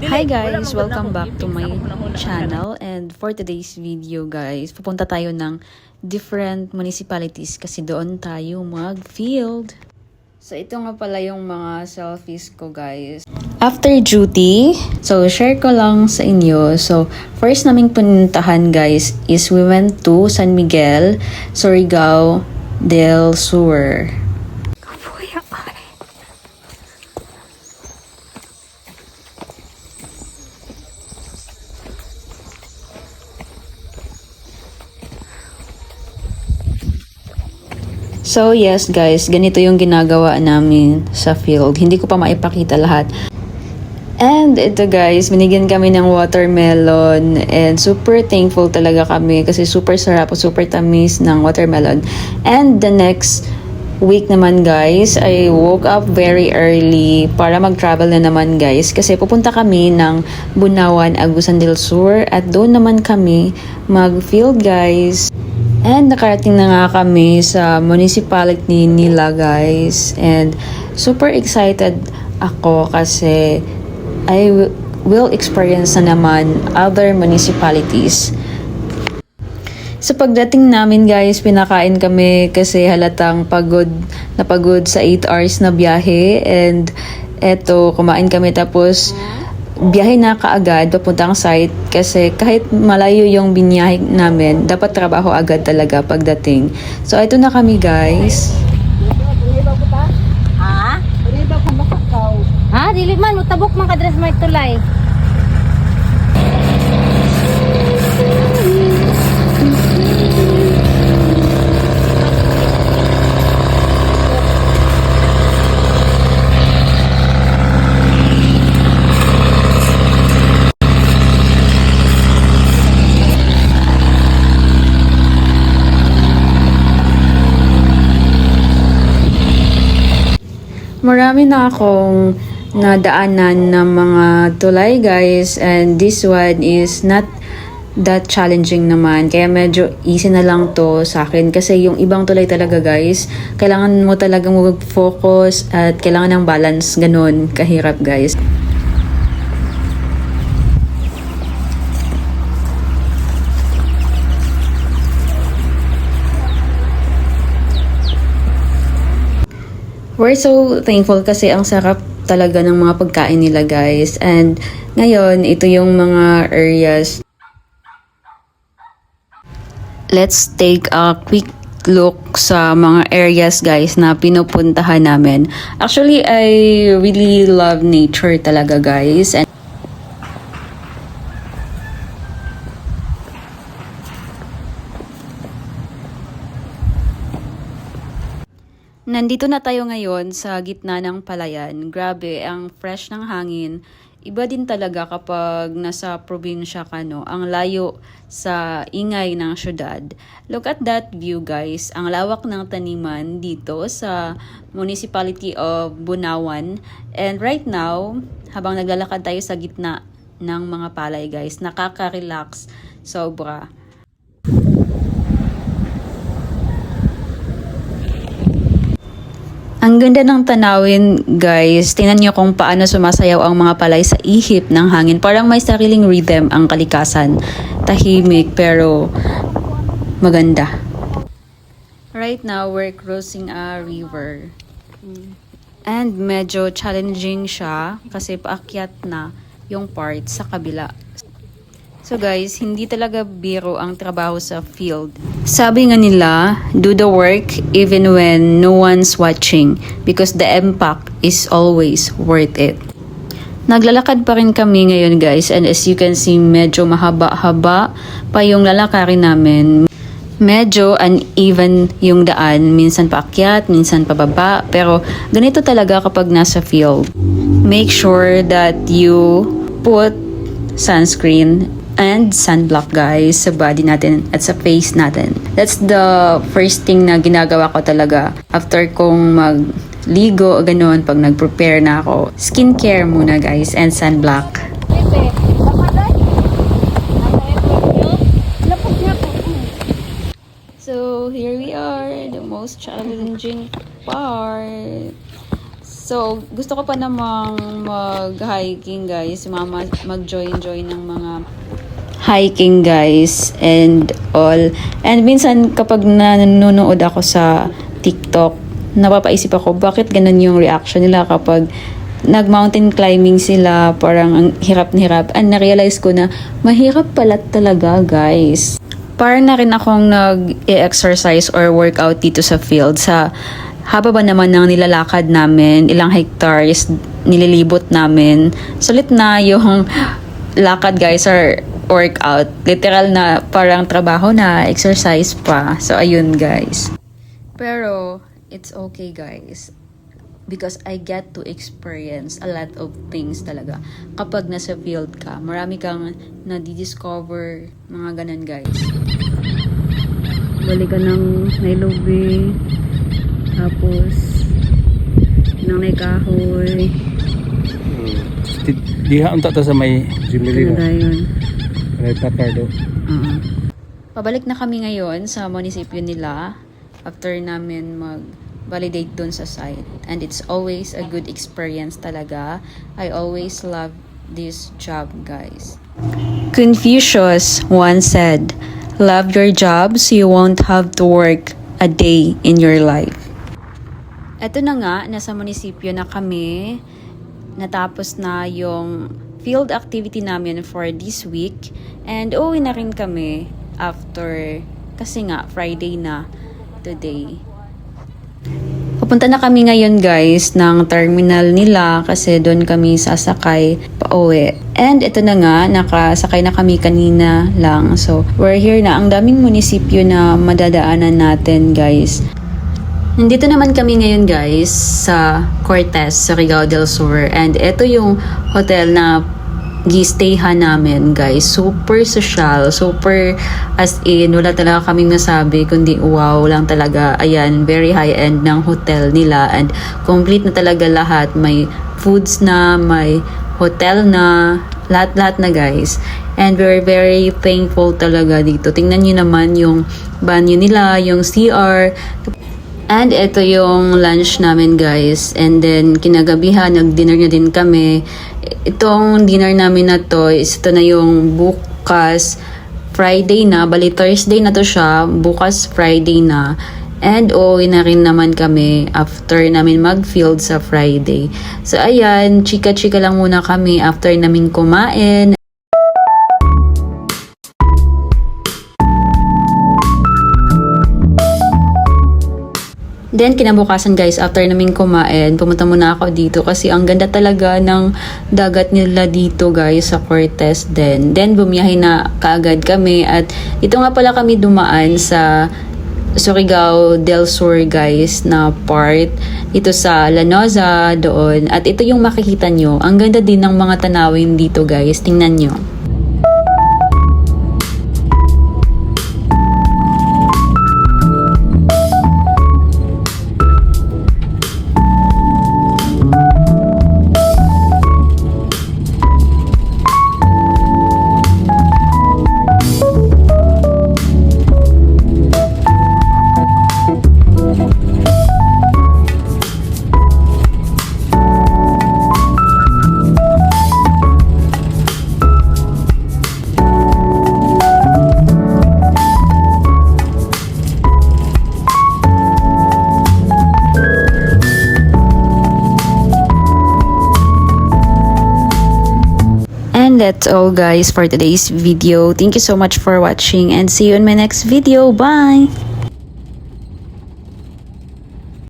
Hi guys! Welcome back to my channel, and for today's video guys, pupunta tayo ng different municipalities kasi doon tayo mag-field. So ito nga pala yung mga selfies ko guys. After duty, so share ko lang sa inyo. So first naming puntahan guys is we went to San Miguel, Surigao del Sur. So yes guys, ganito yung ginagawa namin sa field. Hindi ko pa maipakita lahat. And ito guys, binigyan kami ng watermelon and super thankful talaga kami kasi super sarap o super tamis ng watermelon. And the next week naman guys, I woke up very early para mag-travel na naman guys kasi pupunta kami ng Bunawan, Agusan del Sur at doon naman kami mag-field guys. And nakarating na nga kami sa municipality nila guys. And super excited ako kasi I will experience na naman other municipalities. Sa pagdating namin guys, pinakain kami kasi halatang pagod sa 8 hours na biyahe. And eto, kumain kami tapos biyahe na kaagad papuntang site kasi kahit malayo yung binyahe namin, dapat trabaho agad talaga pagdating. So, ito na kami guys. Ha? Ha? Dili man, utabok man kadres may tulay. Marami na akong nadaanan ng mga tulay guys, and this one is not that challenging naman, kaya medyo easy na lang to sa akin kasi yung ibang tulay talaga guys, kailangan mo talagang mag-focus at kailangan ng balance, ganun kahirap guys. We're so thankful kasi ang sarap talaga ng mga pagkain nila guys. And ngayon, ito yung mga areas. Let's take a quick look sa mga areas guys na pinupuntahan namin. Actually, I really love nature talaga guys. And nandito na tayo ngayon sa gitna ng palayan. Grabe, ang fresh ng hangin. Iba din talaga kapag nasa probinsya ka, no? Ang layo sa ingay ng syudad. Look at that view, guys. Ang lawak ng taniman dito sa Municipality of Bunawan. And right now, habang naglalakad tayo sa gitna ng mga palay, guys, nakaka-relax sobra. Ang ganda ng tanawin guys, tingnan nyo kung paano sumasayaw ang mga palay sa ihip ng hangin. Parang may sariling rhythm ang kalikasan. Tahimik pero maganda. Right now, we're crossing a river. And medyo challenging siya kasi paakyat na yung part sa kabila. So guys, hindi talaga biro ang trabaho sa field. Sabi nga nila, do the work even when no one's watching because the impact is always worth it. Naglalakad pa rin kami ngayon guys, and as you can see, medyo mahaba-haba pa yung lalakarin namin. Medyo uneven yung daan, minsan paakyat, minsan pababa, pero ganito talaga kapag nasa field. Make sure that you put sunscreen and sunblock guys sa body natin at sa face natin. That's the first thing na ginagawa ko talaga after kong magligo o ganun, pag nag-prepare na ako. Skincare muna guys and sunblock. So here we are, the most challenging part. So, gusto ko pa namang mag-hiking guys. Mag-join ng mga hiking guys and all. And minsan kapag nanonood ako sa TikTok, napapaisip ako bakit ganun yung reaction nila kapag nag-mountain climbing sila, parang ang hirap na hirap. And na-realize ko na mahirap pala talaga guys. Parang na rin akong nag-exercise or workout dito sa field. Sa haba ba naman ng nilalakad namin, ilang hectares nililibot namin. Sulit na yung lakad guys or workout. Literal na parang trabaho na, exercise pa. So ayun guys. Pero it's okay guys. Because I get to experience a lot of things talaga. Kapag nasa field ka, marami kang nadidiscover, mga ganun guys. Balik ka ng nailobi, tapos nang naikahoy. Diha unta ta sa may Jimmy Ano yun? Red Tapardo. Pabalik na kami ngayon sa munisipyo nila after namin validate dun sa site. And it's always a good experience talaga. I always love this job, guys. Confucius once said, "Love your job so you won't have to work a day in your life." Eto na nga, nasa munisipyo na kami. Natapos na yung field activity namin for this week. And uwi na rin kami after, kasi nga, Friday na today. Pupunta na kami ngayon guys ng terminal nila kasi doon kami sasakay pauwi. And ito na nga, nakasakay na kami kanina lang. So, we're here na. Ang daming munisipyo na madadaanan natin guys. Nandito naman kami ngayon guys sa Cortez, sa Surigao del Sur. And ito yung hotel na gi-stayhan namin guys. Super social, super as in, wala talaga kaming nasabi kundi wow lang talaga. Ayan, very high-end ng hotel nila and complete na talaga lahat. May foods na, may hotel na, lahat-lahat na guys. And we're very thankful talaga dito. Tingnan nyo naman yung banyo nila, yung CR. And ito yung lunch namin guys. And then kinagabihan, nag-dinner na din kami. Itong dinner namin na to is ito na yung bukas Friday na. Bali Thursday na to siya. Bukas Friday na. And uwi na rin naman kami after namin mag-field sa Friday. So ayan, chika-chika lang muna kami after namin kumain. Then, kinabukasan guys, after naming kumain, pumunta muna ako dito kasi ang ganda talaga ng dagat nila dito guys sa Cortez din. Then, bumiyahe na kaagad kami at ito nga pala kami dumaan sa Surigao del Sur guys na part. Ito sa Lanosa doon. At ito yung makikita nyo. Ang ganda din ng mga tanawin dito guys. Tingnan nyo. And that's all guys for today's video. Thank you so much for watching and see you in my next video. Bye!